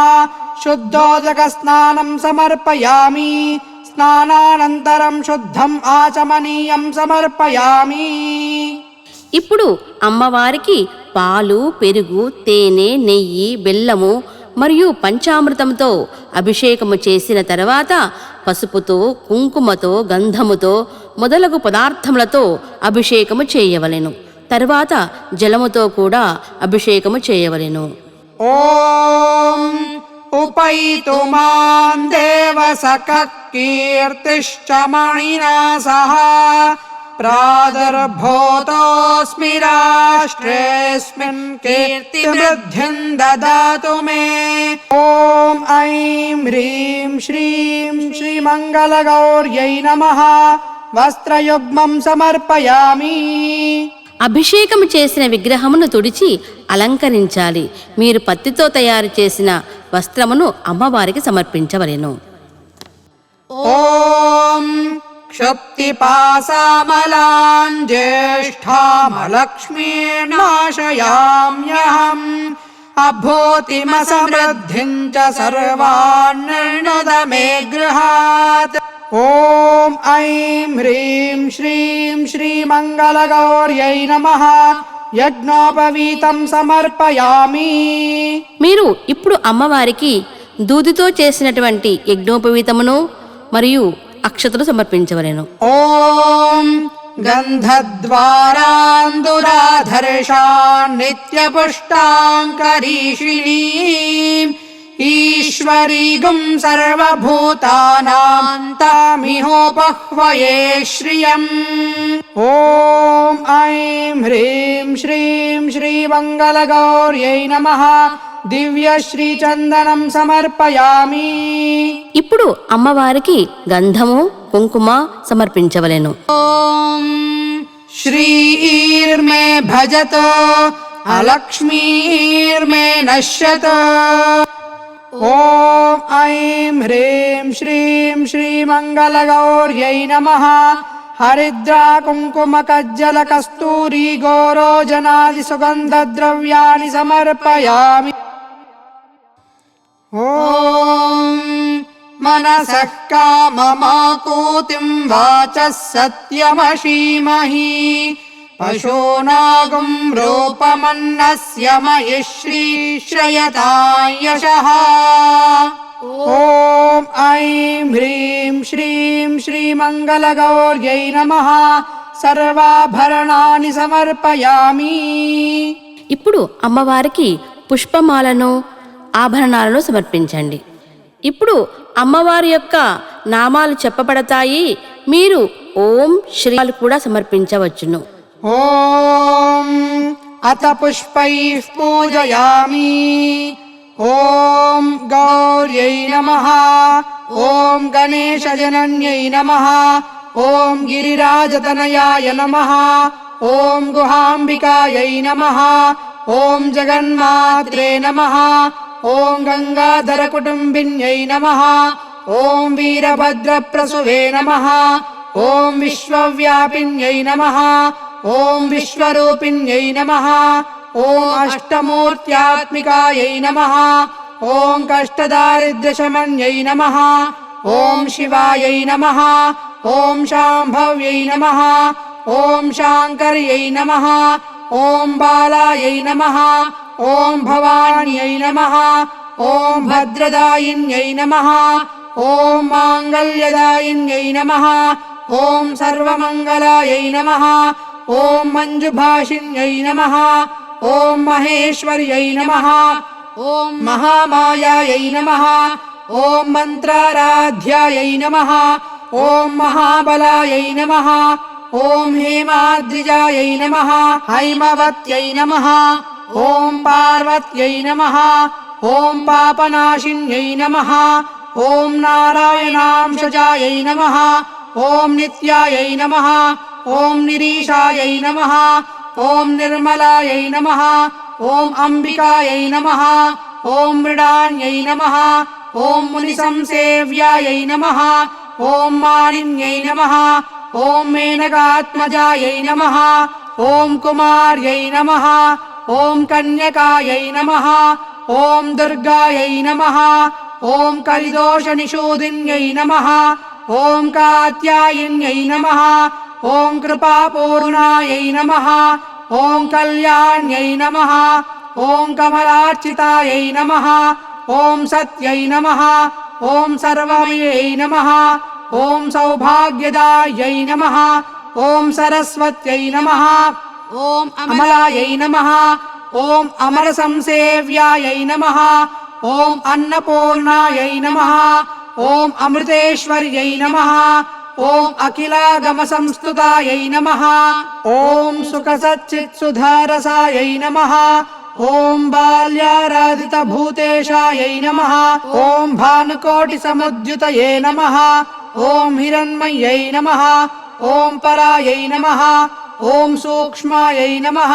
శుద్ధోదక స్నానం సమర్పయామి। స్నానానంతరం శుద్ధం ఆచమనీయం సమర్పయామి। ఇప్పుడు అమ్మవారికి పాలు, పెరుగు, తేనె, నెయ్యి, బెల్లము మరియు పంచామృతంతో అభిషేకము చేసిన తర్వాత పసుపుతో, కుంకుమతో, గంధముతో మొదలగు పదార్థములతో అభిషేకము చేయవలెను. తర్వాత జలముతో కూడా అభిషేకము చేయవలెను. ఓం ఉపైతు మాం దేవసఖః కీర్తిశ్చ మణినా సహ ప్రాదుర్భూతోऽస్మి రాష్ట్రేऽస్మిన్ కీర్తివృద్ధిం దదాతు మే। ఓం ఐం హ్రీం శ్రీం శ్రీమంగళగౌర్యై నమః వస్త్రయుగ్మం సమర్పయామి। అభిషేకము చేసిన విగ్రహమును తుడిచి అలంకరించాలి. మీరు పత్తితో తయారు చేసిన వస్త్రమును అమ్మవారికి సమర్పించవలెను. ఓం क्षुप्तिपासामलान् ज्येष्ठामलक्ष्मीर्नाशयाम्यहम् अभूतिमसमृद्धिं च सर्वान् निर्णद मे गृहात्। ॐ ऐं ह्रीं श्रीं श्रीमङ्गलगौर्यै नमः। యజ్ఞోపవీతం సమర్పయామి. మీరు ఇప్పుడు అమ్మవారికి దూదితో చేసినటువంటి యజ్ఞోపవీతమును మరియు అక్షతలు సమర్పించవలెను. ఓం గంధద్వారాందురాధర్షాన్ నిత్యపుష్టాంకరీషిణీం ఈశ్వరీగుం సర్వభూతానాం తామిహోపహ్వయే శ్రియం. ఓం ఐం హ్రీం శ్రీం శ్రీమంగళగౌర్యై నమః. దివ్యశ్రీచందనం సమర్పయామి. ఇప్పుడు అమ్మవారికి గంధము కుంకుమ సమర్పించవలెను. ఓం శ్రీర్మే భజతో అలక్ష్మీర్మే నశ్యతో. ఓం ఐం హ్రీం శ్రీం శ్రీమంగళగౌర్యై నమః. హరిద్రా కుంకుమ కజ్జల కస్తూరి గోరోజనాది సుగంధ ద్రవ్యాన్ని సమర్పయామి. ఓం మనసః కామమాకూతిం వాచః సత్యమషీమహి. పశూనాగుం రూపమన్నస్య మయిశ్రీ శ్రయతాం యశః. ఓం ఐం హ్రీం శ్రీం శ్రీమంగళగౌర్యై నమః. సర్వాభరణాని సమర్పయామి. ఇప్పుడు అమ్మవారికి పుష్పమాలను ఆభరణాలను సమర్పించండి. ఇప్పుడు అమ్మవారి యొక్క నామాలు చెప్పబడతాయి. మీరు ఓం శ్రీ కూడా సమర్పించవచ్చును. ఓం అత పుష్పైః పూజయామి. ఓం గౌర్యై నమః. ఓం గణేశజనన్యై నమః. ఓం గిరిరాజతనయాయ నమః. ఓం గుహాంబికాయై నమః. ఓం జగన్మాత్రే నమః. ఓం గంగాధర కుటుంబిన్యై నమః. ఓం వీరభద్రప్రసువే నమః. ఓం విశ్వవ్యాపిన్యై నమః. ఓం విశ్వరూపిణ్యై నమః. ఓం అష్టమూర్త్యాత్మికాయై నమః. ఓం కష్టదారిద్ర్యశమన్యై నమః. ఓం శివాయై నమః. ఓం శాంభవ్యై నమః. ఓం శాంకర్యై నమః. ఓం బాలాయై నమః. ఓం భవాన్యై నమః. ఓం భద్రదాయిన్యై నమః. ఓం మాంగళ్యదాయిన్యై నమః. ఓం సర్వమంగళాయై నమః. ఓం మంజుభాషిన్యై నమః. ఓం మహేశ్వర్యై నమః. ఓం మహామాయాయై నమః. ఓం మంత్రారాధ్యాయై నమః. ఓం మహాబలాయై నమః. ఓం హేమాద్రిజాయై నమః. హైమవత్యై నమః. ఓం పార్వత్యై నమః. ఓం పాపనాశిన్యై నమః. ఓం నారాయణాంశజాయై నమః. ఓం నిత్యాయై నమః. ఓం నిరీశాయై నమః. ఓం నిర్మలాయై నమః. ఓం అంబికాయై నమః. ఓం మృడాన్యై నమః. ఓం మునిసంసేవ్యాయై నమః. ఓం మానిన్యై నమః. ఓం మేనకాత్మజాయై నమః. ఓం కుమార్యై నమః. ఓం కన్యకాయై నమః. ఓం దుర్గాయై నమః. ఓం కలిదోషనిషూదిన్యై నమః. ఓం కాత్యాయన్యై నమః. ఓం కృపాపూర్ణాయై నమః. ఓం కళ్యాణ్యై నమః. ఓం కమలార్చితాయై నమః. ఓం సత్యై నమః. ఓం సర్వమయై నమః. ఓం సౌభాగ్యదాయై నమః. ఓం సరస్వత్యై నమః. ఓం అమలాయై నమః. ఓం అమర సంసేవ్యాయై నమః. ఓం అన్నపూర్ణాయై నమః. ఓం అమృతేశ్వర్యై నమః. ఓం అఖిలాగమ సంస్తుతాయై నమః. ఓం సుఖ సచ్చిత్ సుధారసాయై నమః. ఓం బాల్యారాధిత భూతేశాయై నమః. ఓం భానుకోటి సముద్యుతయే నమః. ఓం హిరణ్మయ్యై నమః. ఓం పరాయై నమః. ॐ सूक्ष्मायै नमः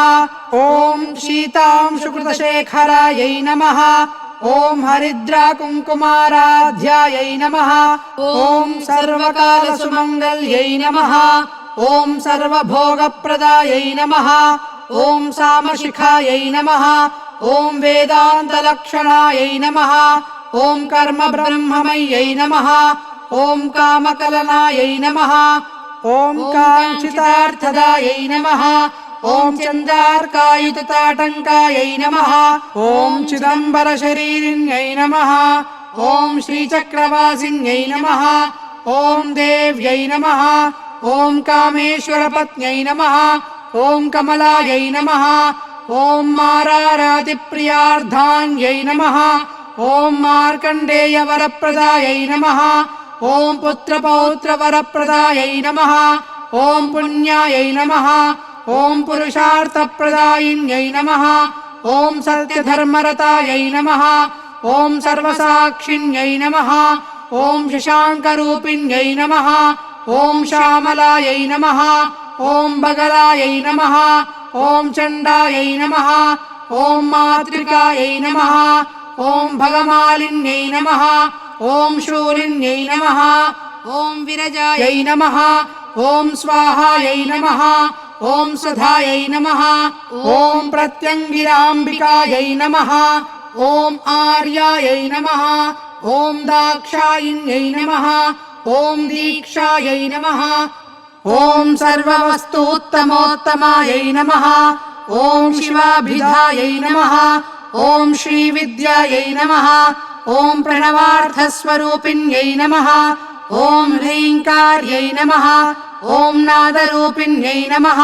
ॐ शीतांशुकृतशेखरायै नमः ॐ हरिद्राकुङ्कुमाराध्यायै नमः ॐ सर्वकालसुमङ्गल्यै नमः ॐ सर्वभोगप्रदायै नमः ॐ सामशिखायै नमः ॐ वेदान्तलक्षणायै नमः ॐ कर्मब्रह्ममय्यै नमः ॐ कामकलनायै नमः ॐ काङ्क्षितार्थदायै नमः ॐ चन्द्रार्कायुतताटङ्कायै नमः ॐ चिदम्बरशरीरिण्यै नमः ॐ श्रीचक्रवासिन्यै नमः ॐ देव्यै नमः ॐ कामेश्वरपत्न्यै नमः ॐ कमलायै नमः ॐ मारारातिप्रियार्धान्यै नमः ॐ मार्कण्डेयवरप्रदायै नमः ॐ पुत्रपौत्रवरप्रदायै नमः ॐ पुण्यायै नमः ॐ पुरुषार्थप्रदायिन्यै नमः ॐ सत्यधर्मरतायै नमः ॐ सर्वसाक्षिण्यै नमः ॐ शशाङ्करूपिण्यै नमः ॐ श्यामलायै नमः ॐ बगलायै नमः ॐ चण्डायै नमः ॐ मातृकायै नमः ॐ भगमालिन्यै नमः ॐ शूलिन्यै नमः ॐ विरजायै नमः ॐ स्वाहायै नमः ॐ सुधायै नमः ॐ प्रत्यङ्गिराम्बिकायै नमः ॐ आर्यायै नमः ॐ दाक्षायिन्यै नमः ॐ दीक्षायै नमः ॐ सर्ववस्तूत्तमोत्तमायै नमः ॐ शिवाभिधायै नमः ॐ श्रीविद्यायै नमः ॐ प्रणवार्थस्वरूपिण्यै नमः ॐ ह्रीङ्कार्यै नमः ॐ नादरूपिण्यै नमः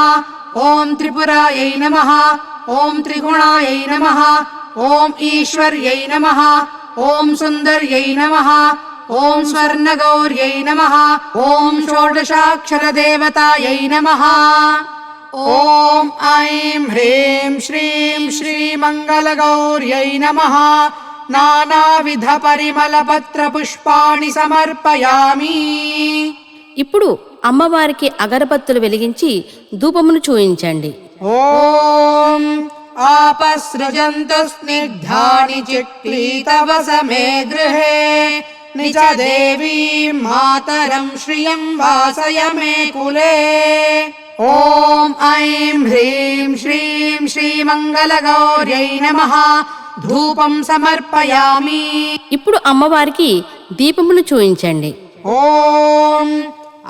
ॐ त्रिपुरायै नमः ॐ त्रिगुणायै नमः ॐ ईश्वर्यै नमः ॐ सुन्दर्यै नमः ॐ स्वर्णगौर्यै नमः ॐ षोडशाक्षरदेवतायै नमः ॐ ऐं ह्रीं श्रीं श्रीमङ्गलगौर्यै नमः नानाविधपरिमलपत्रपुष्पाणि समर्पयामि ఇప్పుడు అమ్మవారికి అగరబత్తులు వెలిగించి ధూపమును చూయించండి. ॐ आपसृजन्तु स्निग्धानि चिक्लीतवस मे गृहे निज देवीं मातरं श्रियं वासय मे कुले ॐ ऐं ह्रीं श्रीं श्रीमङ्गलगौर्यै नमः ధూపం సమర్పయామి. ఇప్పుడు అమ్మవారికి దీపములు చూయించండి. ఓం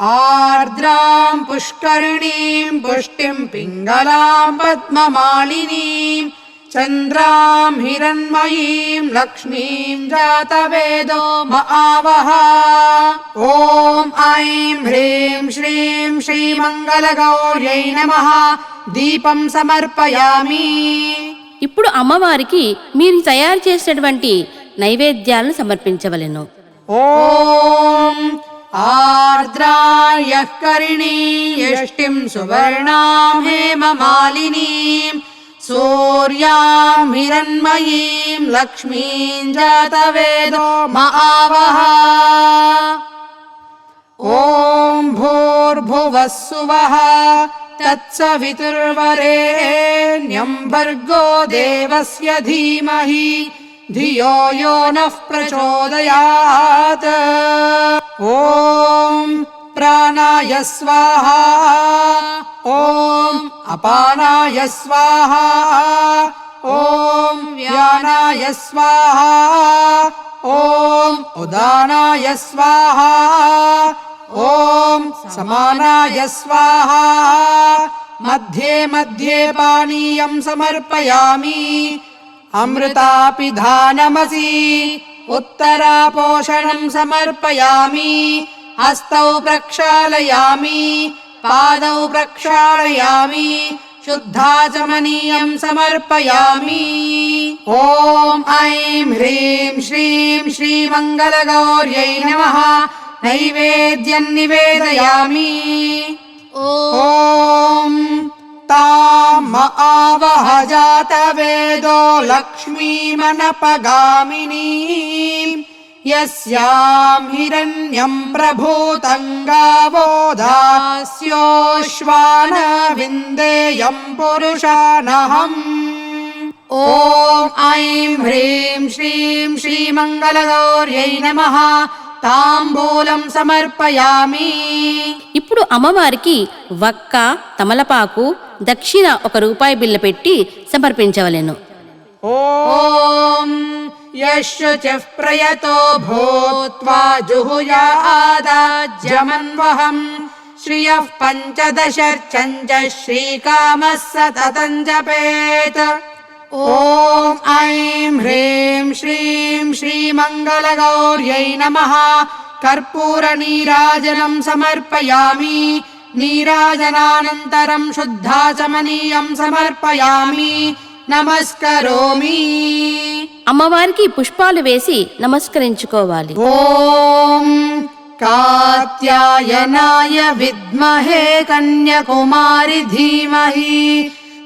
ఆర్ద్రాం పుష్కరిణీం పుష్టిం పింగళాం పద్మమాలినీం చంద్రాం హిరణ్మయీం లక్ష్మీం జాతవేదో మఆవహ. ఓం ఐం హ్రీం శ్రీం శ్రీమంగళగౌర్యై నమః దీపం సమర్పయామి. ఇప్పుడు అమ్మవారికి మీరు తయారు చేసినటువంటి నైవేద్యాలను సమర్పించవలెను. ఓం ఆర్ద్రాయః కరిణీ యష్టిం సువర్ణాం హేమమాలినీం సూర్యాం హిరణ్మయీం లక్ష్మీం జాతవేదో మఆవహ. ఓం భూర్భువః స్సువః తత్సవితుర్వరేణ్యం భర్గో దేవస్య ధీమహి ధియో యో నః ప్రచోదయాత్. ఓం ప్రాణాయ స్వాహా ఓం అపానాయ స్వాహా ఓం వ్యానాయ స్వాహా ఓం ఉదానాయ స్వాహా ఓం సమానాయ స్వాహా. మధ్యే మధ్యే పానీయం సమర్పయామి. అమృతాపిధానమసి ఉత్తరాపోషణం సమర్పయామి. హస్తౌ ప్రక్షాళయామి పాదౌ ప్రక్షాళయామి శుద్ధాచమనీయం సమర్పయామి. ఓం ఐం హ్రీం శ్రీం శ్రీమంగళగౌర్యై నమః నైవేద్యం నివేదయామి. ఓం తామ ఆవహ జాతవేదో లక్ష్మీమనపగామినీం यस्यां हिरण्यं प्रभूतं गावो दास्योश्वानविन्देयं पुरुषानहम् ॐ ऐं ह्रीं श्रीं श्रीमङ्गलगौर्यै नमः తాంబూలం సమర్పయామి. ఇప్పుడు అమ్మవారికి వక్క తమలపాకు దక్షిణ ₹1 బిళ్ళ పెట్టి సమర్పించవలెను. ఓం యశుచిః ప్రయతో భూత్వా జుహుయాదాజ్యమన్వహం శ్రియః పంచదశర్చంచ శ్రీకామः సతతం జపేత్. ఓం ఐం హ్రీం శ్రీం శ్రీమంగళగౌర్యై నమః కర్పూర నీరాజనం సమర్పయామి. నీరాజనానంతరం శుద్ధాచమనీయం సమర్పయామి. నమస్కరోమి. అమ్మవారికి పుష్పాలు వేసి నమస్కరించుకోవాలి. ఓం కాత్యాయనాయ విద్మహే కన్యకుమారి ధీమహి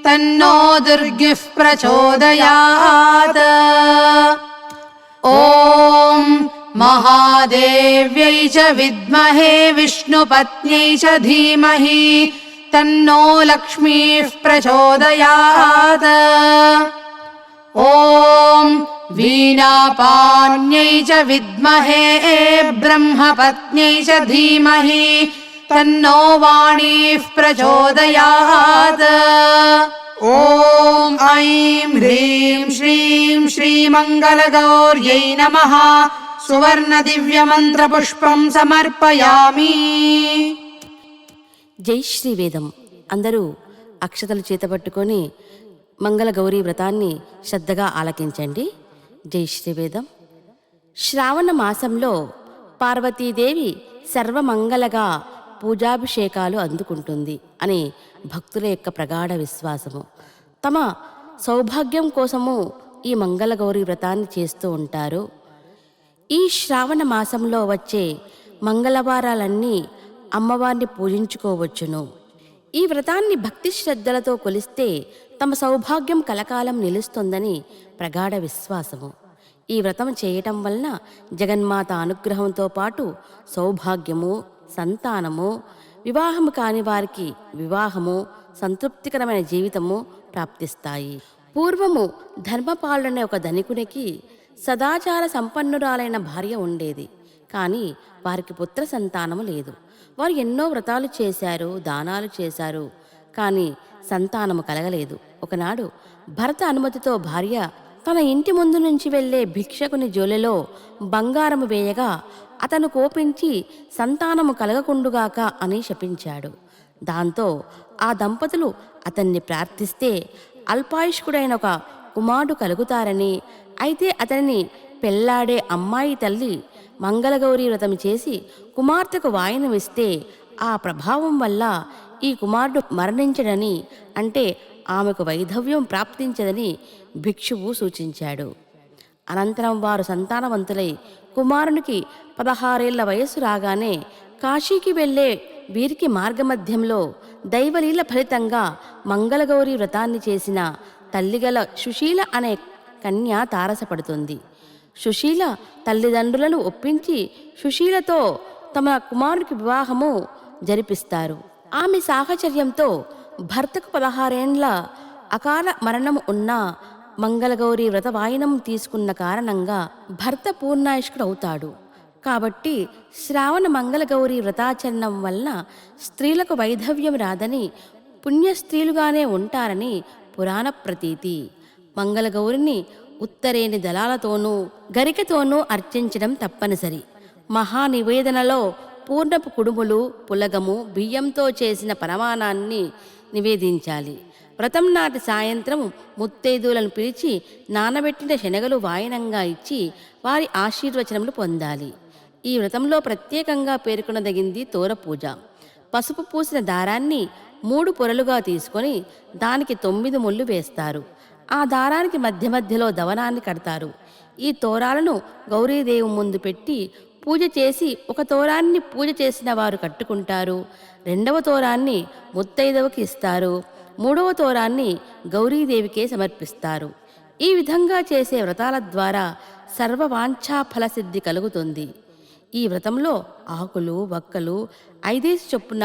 తన్నో దుర్గిః ప్రచోదయాత్. ఓం మహాదేవ్యై చ విద్మహే విష్ణుపత్న్యై చ ధీమహి తన్నో లక్ష్మీః ప్రచోదయాత్. ఓం వీణాపాన్యై చ విద్మహే బ్రహ్మపత్న్యై చ ధీమహి తన్నో వాణీః ప్రచోదయాత్. ఓం ఐం హ్రీం శ్రీం శ్రీమంగళగౌర్యై నమః సువర్ణ దివ్యమంత్రపుష్పం సమర్పయామి. జై శ్రీవేదం. అందరూ అక్షతలు చేతపట్టుకొని మంగళగౌరీ వ్రతాన్ని శ్రద్ధగా ఆలకించండి. జై శ్రీవేదం. శ్రావణ మాసంలో పార్వతీదేవి సర్వమంగళగా పూజాభిషేకాలు అందుకుంటుంది అని భక్తుల యొక్క ప్రగాఢ విశ్వాసము. తమ సౌభాగ్యం కోసము ఈ మంగళగౌరీ వ్రతాన్ని చేస్తూ ఉంటారు. ఈ శ్రావణ మాసంలో వచ్చే మంగళవారాలన్నీ అమ్మవారిని పూజించుకోవచ్చును. ఈ వ్రతాన్ని భక్తి శ్రద్ధలతో కొలిస్తే తమ సౌభాగ్యం కలకాలం నిలుస్తుందని ప్రగాఢ విశ్వాసము. ఈ వ్రతం చేయటం వలన జగన్మాత అనుగ్రహంతో పాటు సౌభాగ్యము, సంతానము, వివాహము కాని వారికి వివాహము, సంతృప్తికరమైన జీవితము ప్రాప్తిస్తాయి. పూర్వము ధర్మపాలుడనే ఒక ధనికునికి సదాచార సంపన్నురాలైన భార్య ఉండేది. కానీ వారికి పుత్ర సంతానము లేదు. వారు ఎన్నో వ్రతాలు చేశారు, దానాలు చేశారు, కానీ సంతానము కలగలేదు. ఒకనాడు భర్త అనుమతితో భార్య తన ఇంటి ముందు నుంచి వెళ్లే భిక్షకుని జోలెలో బంగారము వేయగా అతను కోపించి సంతానము కలగకుండుగాక అని శపించాడు. దాంతో ఆ దంపతులు అతన్ని ప్రార్థిస్తే అల్పాయుష్కుడైన ఒక కుమారుడు కలుగుతారని, అయితే అతనిని పెళ్లాడే అమ్మాయి తల్లి మంగళగౌరీ వ్రతం చేసి కుమార్తెకు వాయనమిస్తే ఆ ప్రభావం వల్ల ఈ కుమారుడు మరణించడని, అంటే ఆమెకు వైధవ్యం ప్రాప్తించదని భిక్షువు సూచించాడు. అనంతరం వారు సంతానవంతులై కుమారునికి 16 ఏళ్ల వయస్సు రాగానే కాశీకి వెళ్లే వీరికి మార్గమధ్యంలో దైవలీల ఫలితంగా మంగళగౌరీ వ్రతాన్ని చేసిన తల్లిగల సుశీల అనే కన్య తారసపడుతుంది. సుశీల తల్లిదండ్రులను ఒప్పించి సుశీలతో తమ కుమారునికి వివాహము జరిపిస్తారు. ఆమె సాహచర్యంతో భర్తకు 16 ఏండ్ల అకాల మరణము ఉన్నా మంగళగౌరీ వ్రత వాయినం తీసుకున్న కారణంగా భర్త పూర్ణాయుష్కుడవుతాడు. కాబట్టి శ్రావణ మంగళగౌరీ వ్రతాచరణం వలన స్త్రీలకు వైధవ్యం రాదని, పుణ్యస్త్రీలుగానే ఉంటారని పురాణ ప్రతీతి. మంగళగౌరిని ఉత్తరేని దళాలతోనూ గరికతోనూ అర్చించడం తప్పనిసరి. మహానివేదనలో పూర్ణపు కుడుములు, పులగము, బియ్యంతో చేసిన పరమాణాన్ని నివేదించాలి. వ్రతం నాటి సాయంత్రం ముత్తైదువులను పిలిచి నానబెట్టిన శనగలు వాయనంగా ఇచ్చి వారి ఆశీర్వచనములు పొందాలి. ఈ వ్రతంలో ప్రత్యేకంగా పేర్కొనదగింది తోర పూజ. పసుపు పూసిన దారాన్ని 3 పొరలుగా తీసుకొని దానికి 9 ముళ్ళు వేస్తారు. ఆ దారానికి మధ్య మధ్యలో దవనాన్ని కడతారు. ఈ తోరాలను గౌరీదేవి ముందు పెట్టి పూజ చేసి ఒక తోరాన్ని పూజ చేసిన వారు కట్టుకుంటారు, 2వ తోరాన్ని ముత్తైదవకి ఇస్తారు, 3వ తోరాన్ని గౌరీదేవికే సమర్పిస్తారు. ఈ విధంగా చేసే వ్రతాల ద్వారా సర్వవాంఛా ఫలసిద్ధి కలుగుతుంది. ఈ వ్రతంలో ఆకులు వక్కలు 5 చొప్పున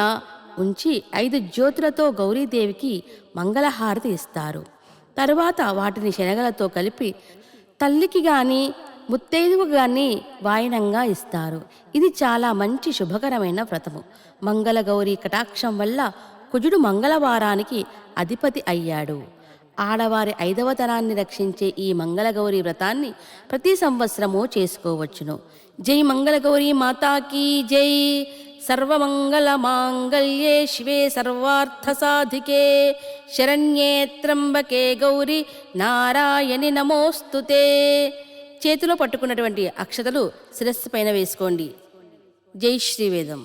ఉంచి 5 జ్యోతులతో గౌరీదేవికి మంగళహారతి ఇస్తారు. తరువాత వాటిని శనగలతో కలిపి తల్లికి గాని ముత్తైదువుకు గాని వాయనంగా ఇస్తారు. ఇది చాలా మంచి శుభకరమైన వ్రతము. మంగళగౌరి కటాక్షం వల్ల కుజుడు మంగళవారానికి అధిపతి అయ్యాడు. ఆడవారి 5వ తరాన్ని రక్షించే ఈ మంగళగౌరి వ్రతాన్ని ప్రతి సంవత్సరము చేసుకోవచ్చును. జై మంగళగౌరి మాతాకి జై. సర్వమంగళ మాంగళ్యే శివే సర్వార్థ సాధికే శరణ్యే త్రంబకే గౌరి నారాయణి నమోస్తుతే. చేతిలో పట్టుకున్నటువంటి అక్షతలు శిరస్సు పైన వేసుకోండి. జై శ్రీవేదం.